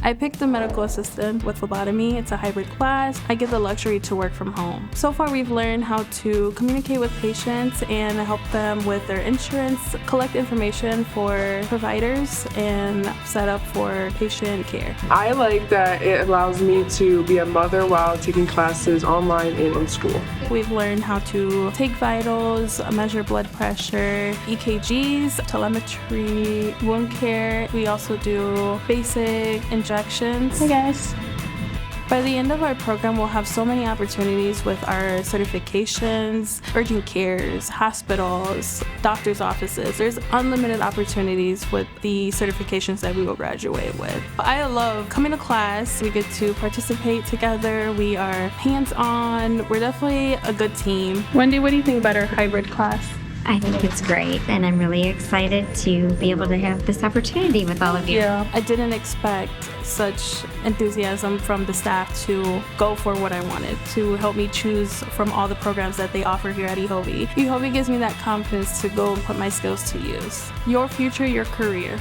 I picked the medical assistant with phlebotomy. It's a hybrid class. I get the luxury to work from home. So far, we've learned how to communicate with patients and help them with their insurance, collect information for providers, and set up for patient care. I like that it allows me to be a mother while taking classes online and in school. We've learned how to take vitals, measure blood pressure, EKGs, telemetry, wound care. We also do basic injections. Hey guys. By the end of our program, we'll have so many opportunities with our certifications, urgent cares, hospitals, doctor's offices. There's unlimited opportunities with the certifications that we will graduate with. I love coming to class. We get to participate together. We are hands-on. We're definitely a good team. Wendy, what do you think about our hybrid class? I think it's great, and I'm really excited to be able to have this opportunity with all of you. Yeah, I didn't expect such enthusiasm from the staff to go for what I wanted, to help me choose from all the programs that they offer here at EHOVE. EHOVE gives me that confidence to go and put my skills to use. Your future, your career.